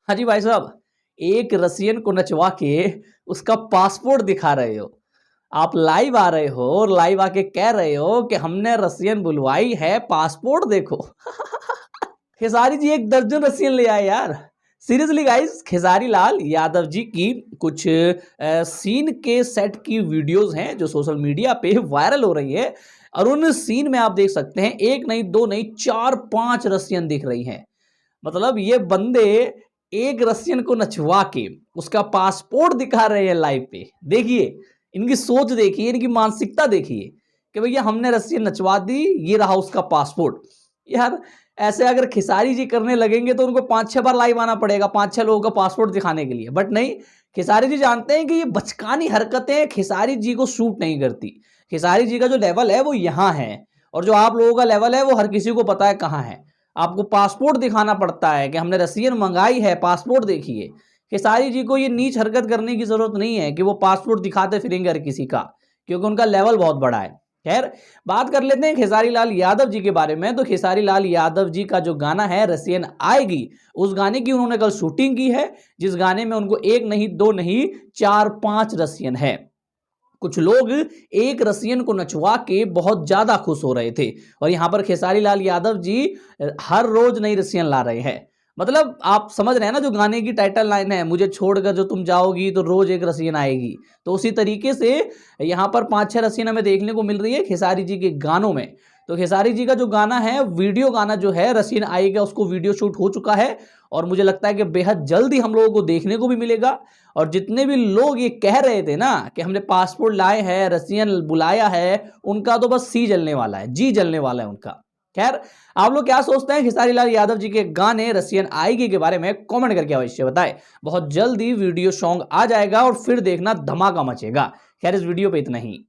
हाँ जी भाई साहब, एक रसियन को नचवा के उसका पासपोर्ट दिखा रहे हो। आप लाइव आ रहे हो और लाइव आके कह रहे हो कि हमने रसियन बुलवाई है, पासपोर्ट देखो। खेसारी जी एक दर्जन रसियन ले आए यार। सीरियसली गाइस, खेसारी लाल यादव जी की कुछ सीन के सेट की वीडियोस हैं जो सोशल मीडिया पे वायरल हो रही है, और उन सीन में आप देख सकते हैं एक नहीं दो नहीं चार पांच रसियन दिख रही हैं। मतलब ये बंदे एक रसियन को नचवा के उसका पासपोर्ट दिखा रहे हैं लाइव पे। देखिए इनकी सोच, देखिए इनकी मानसिकता, देखिए कि भैया हमने रसियन नचवा दी, ये रहा उसका पासपोर्ट। यार ऐसे अगर खिसारी जी करने लगेंगे तो उनको 5-6 बार लाइव आना पड़ेगा 5-6 लोगों का पासपोर्ट दिखाने के लिए, बट नहीं, खिसारी जी जानते हैं कि ये बचकानी हरकतें खिसारी जी को सूट नहीं करती। खिसारी जी का जो लेवल है वो यहाँ है, और जो आप लोगों का लेवल है वो हर किसी को पता है कहाँ है। आपको पासपोर्ट दिखाना पड़ता है कि हमने रसियन मंगाई है, पासपोर्ट देखिए। खेसारी जी को ये नीच हरकत करने की जरूरत नहीं है कि वो पासपोर्ट दिखाते फिरेंगे हर किसी का, क्योंकि उनका लेवल बहुत बड़ा है। खैर, बात कर लेते हैं खेसारी लाल यादव जी के बारे में। तो खेसारी लाल यादव जी का जो गाना है रसियन आएगी, उस गाने की उन्होंने कल शूटिंग की है, जिस गाने में उनको एक नहीं दो नहीं 4-5 रसियन है। कुछ लोग एक रसियन को नचवा के बहुत ज्यादा खुश हो रहे थे, और यहां पर खेसारी लाल यादव जी हर रोज नई रसियन ला रहे हैं। मतलब आप समझ रहे हैं ना, जो गाने की टाइटल लाइन है, मुझे छोड़कर जो तुम जाओगी तो रोज एक रसियन आएगी, तो उसी तरीके से यहां पर 5-6 रसियन हमें देखने को मिल रही है खेसारी जी के गानों में। तो खेसारी जी का जो गाना है, वीडियो गाना जो है रसियन आएगा, उसको वीडियो शूट हो चुका है, और मुझे लगता है कि बेहद जल्दी हम लोगों को देखने को भी मिलेगा। और जितने भी लोग ये कह रहे थे ना कि हमने पासपोर्ट लाए हैं, रसियन बुलाया है, उनका तो बस सी जलने वाला है, जी जलने वाला है उनका। खैर, आप लोग क्या सोचते हैं खेसारी लाल यादव जी के गाने रसियन आएगी के बारे में, कमेंट करके अवश्य बताएं। बहुत जल्दी वीडियो सॉन्ग आ जाएगा और फिर देखना धमाका मचेगा। खैर, इस वीडियो पे इतना ही।